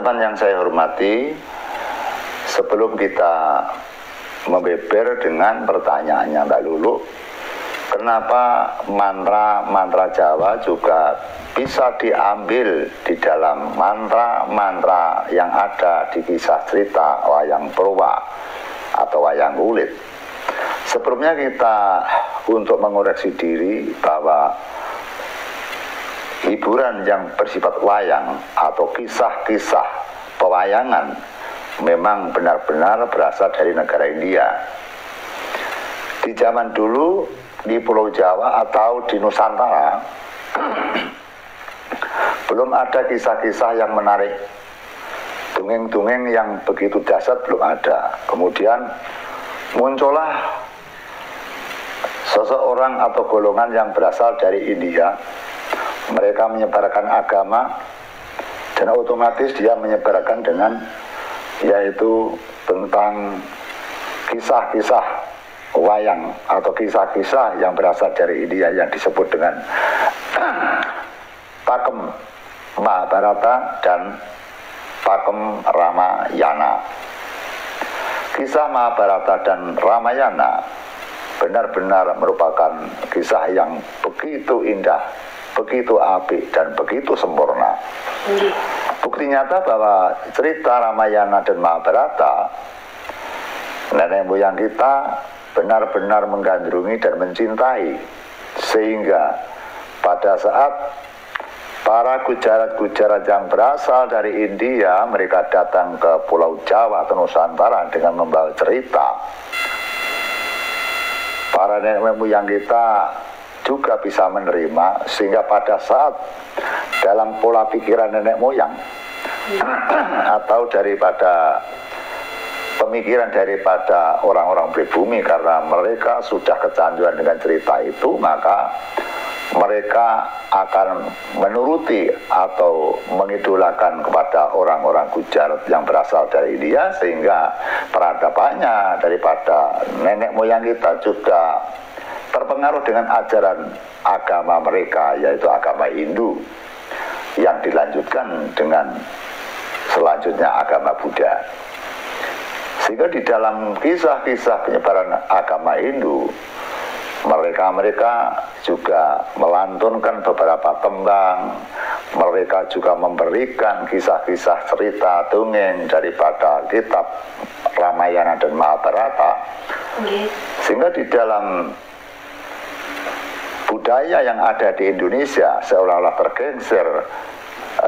teman-teman yang saya hormati, sebelum kita membeber dengan pertanyaan yang tak lulu, kenapa mantra-mantra Jawa juga bisa diambil di dalam mantra-mantra yang ada di kisah cerita wayang Purwa atau wayang kulit. Sebelumnya kita untuk mengoreksi diri bahwa hiburan yang bersifat wayang atau kisah-kisah pewayangan memang benar-benar berasal dari negara India. Di zaman dulu di Pulau Jawa atau di Nusantara belum ada kisah-kisah yang menarik, dongeng-dongeng yang begitu dahsyat belum ada. Kemudian muncullah seseorang atau golongan yang berasal dari India. Mereka menyebarkan agama dan otomatis dia menyebarkan dengan yaitu tentang kisah-kisah wayang atau kisah-kisah yang berasal dari India yang disebut dengan pakem Mahabharata dan pakem Ramayana. Kisah Mahabharata dan Ramayana benar-benar merupakan kisah yang begitu indah, begitu apik dan begitu sempurna. Bukti nyata bahwa cerita Ramayana dan Mahabharata, nenek moyang kita benar-benar menggandrungi dan mencintai, sehingga pada saat para gujarat-gujarat yang berasal dari India mereka datang ke Pulau Jawa atau Nusantara dengan membawa cerita, para nenek moyang kita juga bisa menerima, sehingga pada saat dalam pola pikiran nenek moyang atau daripada pemikiran daripada orang-orang pribumi, karena mereka sudah kecanduan dengan cerita itu, maka mereka akan menuruti atau mengidolakan kepada orang-orang Gujarat yang berasal dari India, sehingga peradabannya daripada nenek moyang kita juga terpengaruh dengan ajaran agama mereka, yaitu agama Hindu, yang dilanjutkan dengan selanjutnya agama Buddha. Sehingga di dalam kisah-kisah penyebaran agama Hindu, mereka juga melantunkan beberapa tembang, mereka juga memberikan kisah-kisah cerita dongeng daripada kitab Ramayana dan Mahabharata. Sehingga di dalam budaya yang ada di Indonesia seolah-olah tergeser,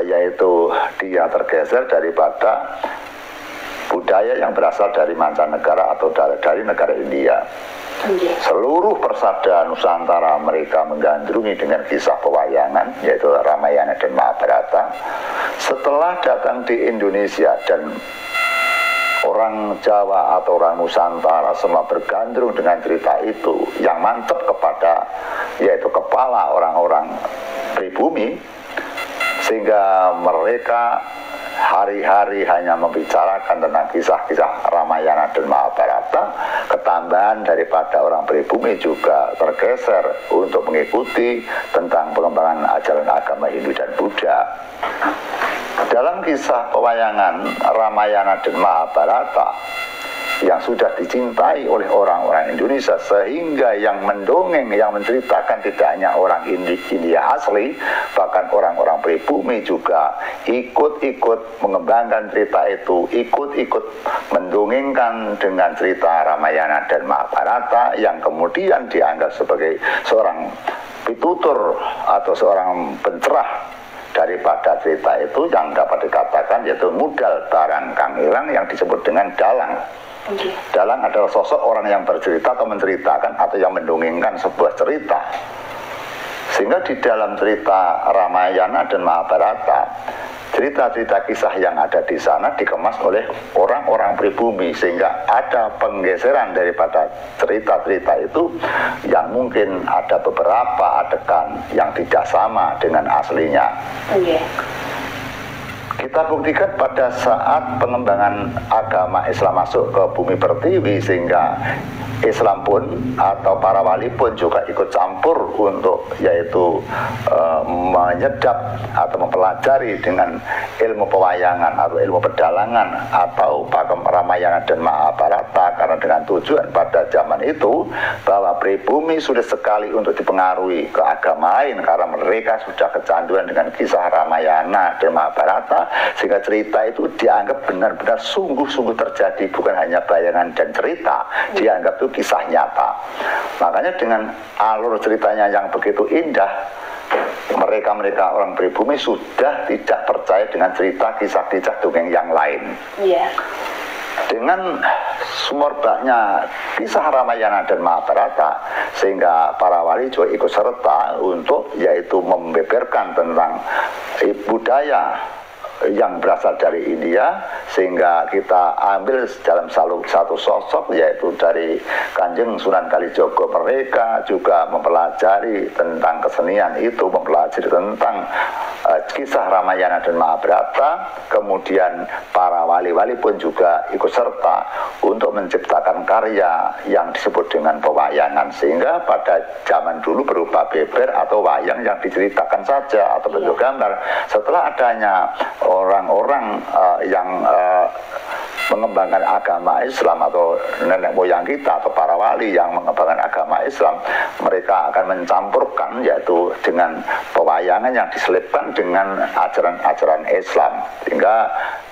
yaitu dia tergeser daripada budaya yang berasal dari mancanegara atau dari negara India. Seluruh persada Nusantara mereka menggandrungi dengan kisah pewayangan, yaitu Ramayana dan Mahabharata. Setelah datang di Indonesia dan orang Jawa atau orang Nusantara semua bergandrung dengan cerita itu yang mantap kepada yaitu kepala orang-orang pribumi, sehingga mereka hari-hari hanya membicarakan tentang kisah-kisah Ramayana dan Mahabharata. Ketambahan daripada orang pribumi juga tergeser untuk mengikuti tentang pengembangan ajaran agama Hindu dan Buddha. Dalam kisah pewayangan Ramayana dan Mahabharata yang sudah dicintai oleh orang-orang Indonesia, sehingga yang mendongeng, yang menceritakan tidak hanya orang India asli, bahkan orang-orang pribumi juga ikut-ikut mengembangkan cerita itu, ikut-ikut mendongengkan dengan cerita Ramayana dan Mahabharata, yang kemudian dianggap sebagai seorang pitutur atau seorang pencerah daripada cerita itu, yang dapat dikatakan yaitu modal barang kang ilang yang disebut dengan dalang. Dalang adalah sosok orang yang bercerita atau menceritakan atau yang mendongengkan sebuah cerita. Sehingga di dalam cerita Ramayana dan Mahabharata, cerita-cerita kisah yang ada di sana dikemas oleh orang-orang pribumi, sehingga ada penggeseran daripada cerita-cerita itu yang mungkin ada beberapa adegan yang tidak sama dengan aslinya. Kita buktikan pada saat pengembangan agama Islam masuk ke bumi pertiwi, sehingga Islam pun atau para wali pun juga ikut campur untuk yaitu menyedap atau mempelajari dengan ilmu pewayangan atau ilmu pedalangan atau pakem Ramayana dan Mahabharata, karena dengan tujuan pada zaman itu bahwa pribumi sulit sekali untuk dipengaruhi ke agama lain karena mereka sudah kecanduan dengan kisah Ramayana dan Mahabharata, sehingga cerita itu dianggap benar-benar sungguh-sungguh terjadi, bukan hanya bayangan dan cerita, dianggap itu kisah nyata. Makanya dengan alur ceritanya yang begitu indah, mereka orang pribumi sudah tidak percaya dengan cerita kisah-kisah dongeng yang lain. Dengan sumerbaknya kisah Ramayana dan Mahabharata, sehingga para wali juga ikut serta untuk yaitu membeberkan tentang budaya yang berasal dari India, sehingga kita ambil dalam satu sosok yaitu dari Kanjeng Sunan Kalijogo. Mereka juga mempelajari tentang kesenian itu, mempelajari tentang kisah Ramayana dan Mahabharata. Kemudian para wali-wali pun juga ikut serta untuk menciptakan karya yang disebut dengan pewayangan, sehingga pada zaman dulu berupa beber atau wayang yang diceritakan saja atau bentuk gambar. Setelah adanya orang-orang yang mengembangkan agama Islam atau nenek moyang kita atau para wali yang mengembangkan agama Islam, mereka akan mencampurkan yaitu dengan pewayangan yang diselipkan dengan ajaran-ajaran Islam, sehingga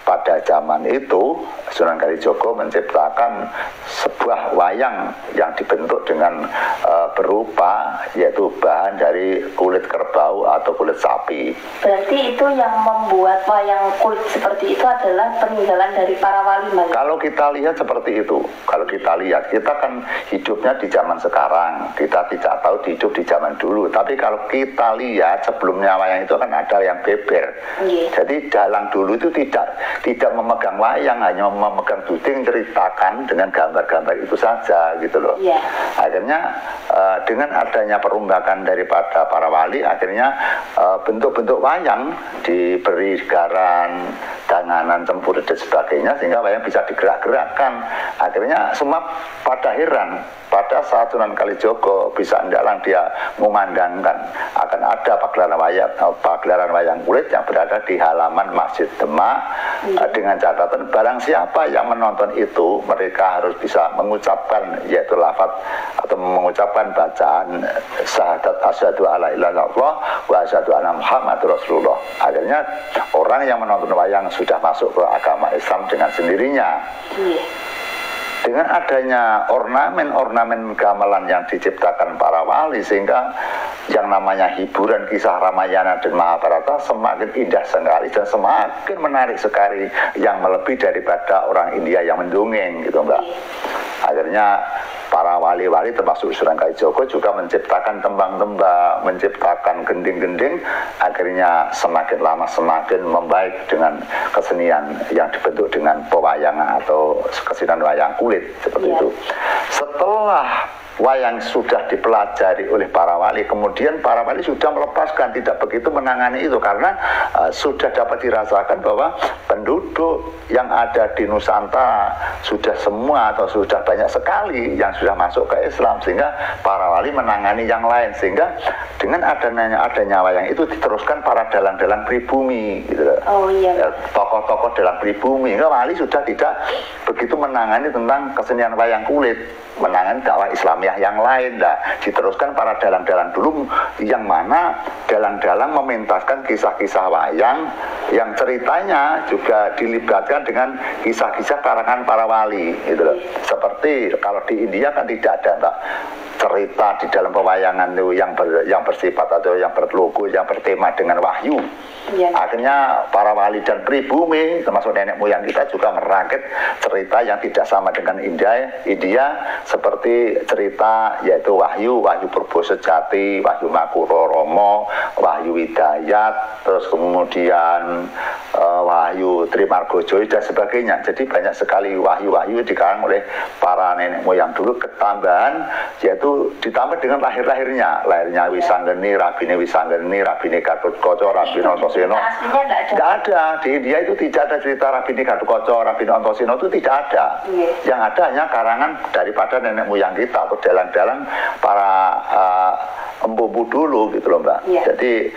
pada zaman itu Sunan Kalijogo menciptakan sebuah wayang yang dibentuk dengan berupa yaitu bahan dari kulit kerbau atau kulit sapi. Berarti itu yang membuat wayang kulit seperti itu adalah peninggalan dari para wali. Kalau kita lihat seperti itu, kalau kita lihat, kita kan hidupnya di zaman sekarang, kita tidak tahu hidup di zaman dulu. Tapi kalau kita lihat sebelumnya wayang itu kan ada yang beber. Jadi dalang dulu itu tidak memegang wayang, hanya memegang duding, ceritakan dengan gambar-gambar itu saja gitu loh. Akhirnya dengan adanya perombakan daripada para wali, akhirnya bentuk-bentuk wayang diberi garan, danganan, cempur dan sebagainya, sehingga wayang bisa digerak-gerakkan. Akhirnya semua pada heran pada saat Sunan Kalijogo bisa ndalang dia memandangkan akan ada pagelaran wayang kulit yang berada di halaman Masjid Demak, dengan catatan barang siapa yang menonton itu mereka harus bisa mengucapkan yaitu lafaz atau mengucapkan bacaan syahadat asyhadu alla ilaha illallah wa asyhadu anna Muhammadur Rasulullah. Akhirnya orang yang menonton wayang sudah masuk ke agama Islam dengan sendirinya. Dengan adanya ornamen-ornamen gamelan yang diciptakan para wali, sehingga yang namanya hiburan kisah Ramayana dan Mahabharata semakin indah sekali dan semakin menarik sekali, yang melebihi daripada orang India yang mendongeng gitu Mbak. Akhirnya para wali-wali termasuk Sunan Kalijogo juga menciptakan tembang-tembang, menciptakan gending-gending, akhirnya semakin lama semakin membaik dengan kesenian yang dibentuk dengan pewayangan atau kesenian wayang kulit seperti itu. Setelah wayang sudah dipelajari oleh para wali, kemudian para wali sudah melepaskan, tidak begitu menangani itu karena sudah dapat dirasakan bahwa penduduk yang ada di Nusantara sudah semua atau sudah banyak sekali yang sudah masuk ke Islam, sehingga para wali menangani yang lain, sehingga dengan adanya wayang itu diteruskan para dalang-dalang pribumi gitu. Tokoh-tokoh dalang pribumi, hingga wali sudah tidak begitu menangani tentang kesenian wayang kulit, menangani dakwah Islamiyah yang lain. Diteruskan para dalang-dalang dulu, yang mana dalang-dalang mementaskan kisah-kisah wayang yang ceritanya juga dilibatkan dengan kisah-kisah karangan para wali gitu loh. Seperti kalau di India kan tidak ada Mbak cerita di dalam pewayangan itu yang bersifat atau yang berlogo, yang bertema dengan wahyu. Akhirnya para wali dan pribumi termasuk nenek moyang kita juga merakit cerita yang tidak sama dengan India, seperti cerita yaitu Wahyu Purbo Sejati, Wahyu Makuro Romo, Wahyu Widayat, terus kemudian Wahyu Trimargojoyo dan sebagainya. Jadi banyak sekali wahyu-wahyu dikarang oleh para nenek moyang dulu, ketambahan yaitu itu ditambah dengan lahirnya Wisanggeni, Rabine Wisanggeni, Rabine Gatotkaca, Rabine Antasena. Tidak ada di India itu, tidak ada cerita Rabine Gatotkaca, Rabine Antasena itu tidak ada. Yang ada hanya karangan daripada nenek moyang kita atau dalang-dalang para empu-empu dulu gitu loh Mbak. Jadi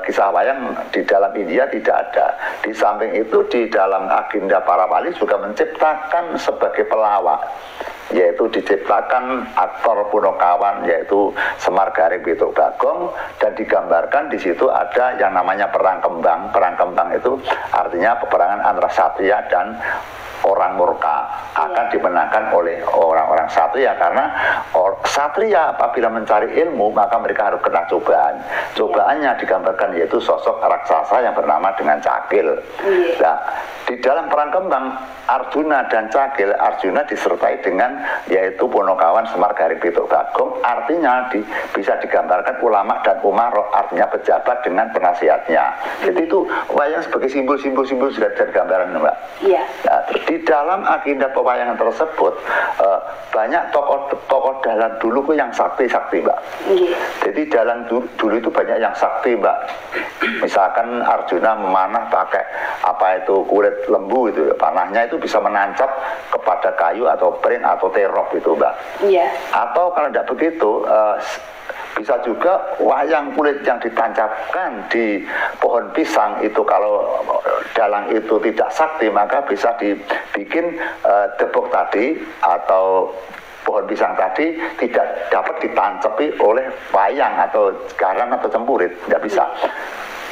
kisah wayang di dalam India tidak ada. Di samping itu di dalam agenda para wali juga menciptakan sebagai pelawak, yaitu diciptakan aktor Punokawan yaitu Semar Garing Pituk Bagong, dan digambarkan di situ ada yang namanya perang kembang. Perang kembang itu artinya peperangan antara satria dan orang murka akan dimenangkan oleh orang-orang satria, karena satria apabila mencari ilmu maka mereka harus kena cobaan. Cobaannya digambarkan yaitu sosok raksasa yang bernama dengan Cakil. Nah, di dalam perang kembang Arjuna dan Cakil, Arjuna disertai dengan yaitu Punokawan Semar Garing Pituk Bagong, artinya bisa digambarkan ulama dan umaro, artinya pejabat dengan penasihatnya. Jadi itu wayang sebagai simbol-simbol dan gambaran Mbak. Nah, di dalam agenda pewayangan tersebut banyak tokoh dalang dulu yang sakti Mbak. Jadi dalang dulu itu banyak yang sakti Mbak. Misalkan Arjuna memanah pakai kulit lembu itu, panahnya itu bisa menancap kepada kayu atau pring atau terop itu Mbak. Atau kalau tidak begitu bisa juga wayang kulit yang ditancapkan di pohon pisang itu, kalau dalang itu tidak sakti maka bisa dibikin debok tadi atau pohon pisang tadi tidak dapat ditancapi oleh wayang atau garan atau cempurit, tidak bisa.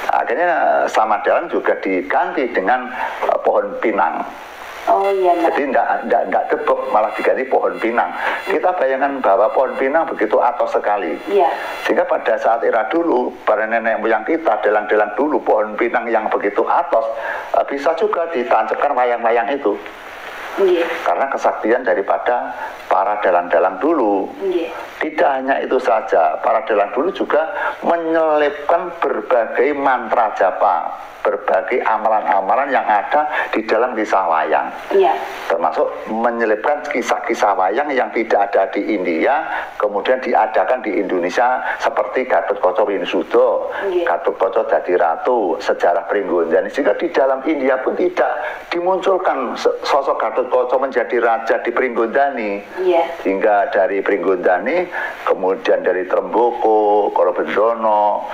Akhirnya sama dalang juga diganti dengan pohon pinang. Jadi tidak debok, malah diganti pohon pinang. Kita bayangkan bahwa pohon pinang begitu atos sekali. Sehingga pada saat era dulu, para nenek moyang kita, dalang-dalang dulu, pohon pinang yang begitu atos bisa juga ditancapkan wayang-wayang itu. Karena kesaktian daripada para dalang-dalang dulu. Tidak hanya itu saja, para dalang dulu juga menyelipkan berbagai mantra japa, berbagai amalan-amalan yang ada di dalam kisah wayang. Termasuk menyelipkan kisah-kisah wayang yang tidak ada di India, kemudian diadakan di Indonesia, seperti Gatotkaca Winsuda, Gatotkaca Dadi Ratu, sejarah Pringgondani. Sehingga di dalam India pun tidak dimunculkan sosok Gatotkaca menjadi raja di Pringgondani. Sehingga dari Pringgondani, kemudian dari Tremboko, Kolobendono,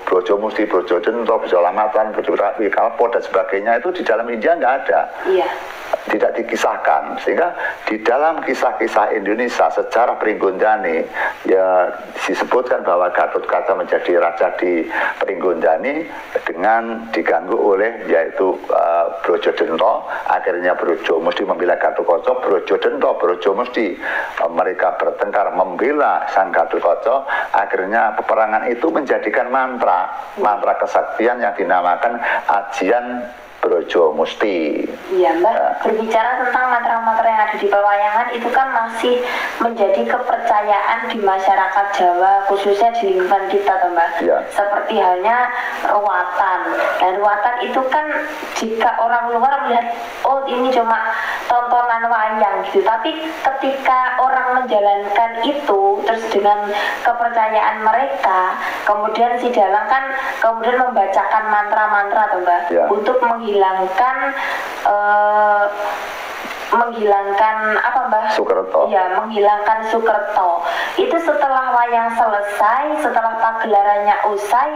Brojomusti, Brojodento, Brojolamatan, Brojowikalpo dan sebagainya itu di dalam India nggak ada. Tidak dikisahkan. Sehingga di dalam kisah-kisah Indonesia sejarah Pringgondani ya disebutkan bahwa Gatotkaca menjadi raja di Pringgondani dengan diganggu oleh yaitu Brojodento. Akhirnya Brojomusti membela Gatotkaca, Brojodento, Brojomusti mereka bertengkar membela sang Gatotkaca. Akhirnya peperangan itu menjadikan mantra kesaktian yang dinamakan Ajian Brojomusti. Mbak, berbicara tentang mantra-mantra yang ada di pewayangan itu kan masih menjadi kepercayaan di masyarakat Jawa, khususnya di lingkungan kita Mbak. Seperti halnya ruatan. Dan ruatan itu kan jika orang luar melihat, oh ini cuma tontonan wayang gitu, tapi ketika orang menjalankan itu terus dengan kepercayaan mereka, kemudian si dalang kan kemudian membacakan mantra-mantra Mbak, untuk menghilangkan apa Mbak? Sukerto. Menghilangkan Sukerto. Itu setelah wayang selesai, setelah pagelarannya usai,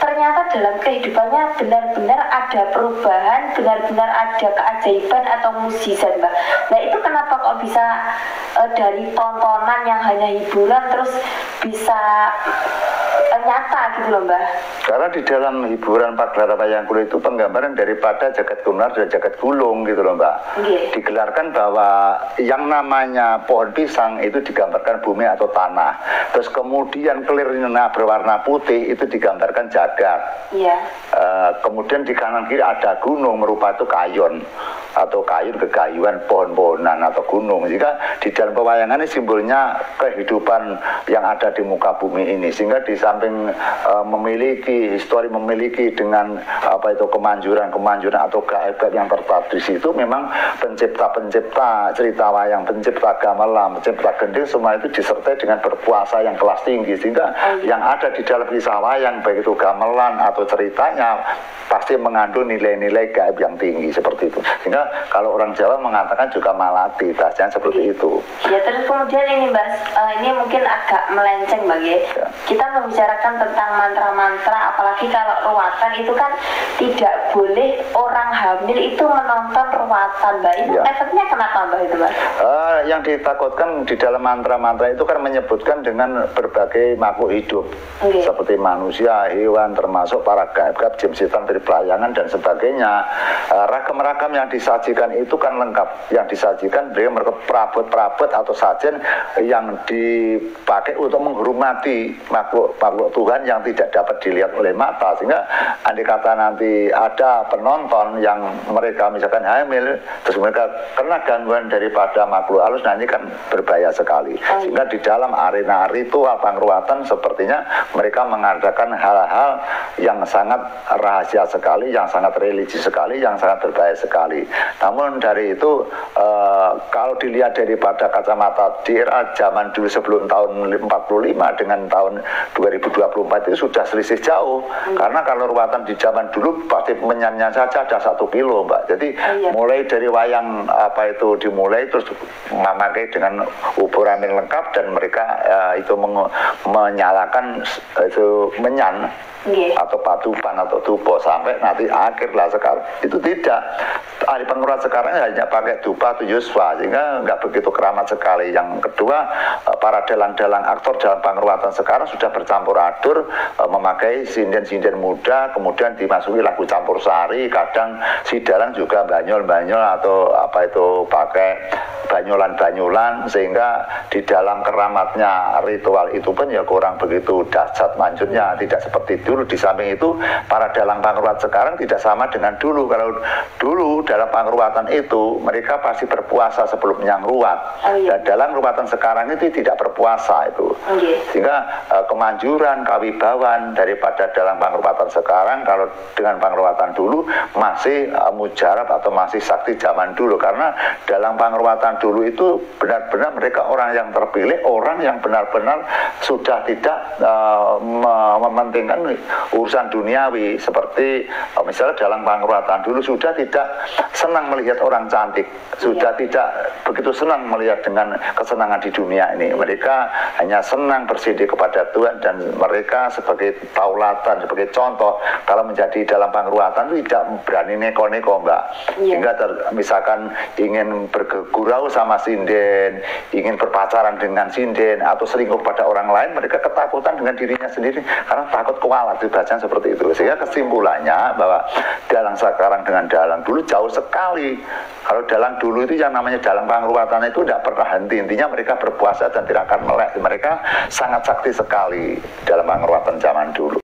ternyata dalam kehidupannya benar-benar ada perubahan, benar-benar ada keajaiban atau mukjizat Mbak. Nah itu kenapa kok bisa dari tontonan yang hanya hiburan terus bisa nyata gitu loh Mbak? Karena di dalam hiburan pagelaran wayang kulit itu penggambaran daripada jagat gunar dan jagat gulung gitu loh Mbak. Digelarkan bahwa yang namanya pohon pisang itu digambarkan bumi atau tanah. Terus kemudian kelirnya berwarna putih itu digambarkan jagat. Kemudian di kanan kiri ada gunung merupa itu kayon atau kayun kegayuan pohon-pohonan atau gunung. Jika di dalam pewayangan ini simbolnya kehidupan yang ada di muka bumi ini. Sehingga di samping yang memiliki histori, memiliki dengan kemanjuran atau gaib yang tertradisi itu memang pencipta cerita wayang, pencipta gamelan, pencipta gending, semua itu disertai dengan berpuasa yang kelas tinggi, sehingga yang ada di dalam kisah wayang baik itu gamelan atau ceritanya pasti mengandung nilai-nilai gaib yang tinggi seperti itu. Sehingga kalau orang Jawa mengatakan juga malati, bahasanya seperti itu. Ya, terus kemudian ini Mbak, ini mungkin agak melenceng Mbak ya. Kita membicarakan tentang mantra-mantra, apalagi kalau ruatan itu kan tidak boleh orang hamil itu menonton ruatan Mbak. Itu efeknya kenapa Mbak itu Mbak? Yang ditakutkan di dalam mantra-mantra itu kan menyebutkan dengan berbagai makhluk hidup, seperti manusia, hewan, termasuk para gaib-gaib, jin, setan, pelayangan dan sebagainya. Ragam-ragam yang disajikan itu kan lengkap. Yang disajikan mereka perabot-perabot atau sajen yang dipakai untuk menghormati makhluk Tuhan yang tidak dapat dilihat oleh mata. Sehingga andai kata nanti ada penonton yang mereka misalkan hamil, terus mereka kena gangguan daripada makhluk halus, nah ini kan berbahaya sekali. Sehingga di dalam arena ritual pangruatan sepertinya mereka mengadakan hal-hal yang sangat rahasia sekali, yang sangat religi sekali, yang sangat berbahaya sekali. Namun dari itu kalau dilihat daripada kacamata di era zaman dulu sebelum tahun 45 dengan tahun 2024 itu sudah selisih jauh. Karena kalau ruatan di zaman dulu pasti menyanyian saja ada 1 kilo Mbak. Jadi mulai dari wayang dimulai terus memakai dengan ukuran yang lengkap dan mereka itu menyalakan itu menyan atau patupan atau tupo sampai nanti akhir lah. Sekarang itu tidak, ahli pengurus sekarang hanya pakai dupa atau yuswa, sehingga nggak begitu keramat sekali. Yang kedua, para dalang-dalang aktor dalam penguratan sekarang sudah bercampur aduk, memakai sinden-sinden muda, kemudian dimasuki lagu campur sari, kadang si dalang juga banyol-banyol atau pakai banyolan-banyolan, sehingga di dalam keramatnya ritual itu pun ya kurang begitu dahsyat manjurnya, tidak seperti dulu. Di samping itu para dalang pangruat sekarang tidak sama dengan dulu. Kalau dulu dalam pangruatan itu mereka pasti berpuasa sebelum nyangruat, dan dalam ruatan sekarang itu tidak berpuasa itu. Sehingga kemanjuran, kawibawan daripada dalam pangruatan sekarang kalau dengan pangruatan dulu masih mujarab atau masih sakti zaman dulu. Karena dalam pangruatan dulu itu benar-benar mereka orang yang terpilih, orang yang benar-benar sudah tidak mementingkan urusan duniawi. Seperti misalnya dalam pangruatan dulu sudah tidak senang melihat orang cantik, sudah tidak begitu senang melihat dengan kesenangan di dunia ini. Mereka hanya senang bersidik kepada Tuhan, dan mereka sebagai taulatan, sebagai contoh kalau menjadi dalam pangruatan tidak berani neko-neko Mbak. Hingga misalkan ingin bergurau sama sinden, ingin berpacaran dengan sinden atau selingkuh pada orang lain, mereka ketakutan dengan dirinya sendiri karena takut kualat, dibacanya seperti itu. Sehingga kesimpulannya bahwa dalang sekarang dengan dalang dulu jauh sekali. Kalau dalang dulu itu yang namanya dalang pangruatan itu tidak pernah henti, intinya mereka berpuasa dan tidak akan melek. Mereka sangat sakti sekali dalam pangruatan zaman dulu.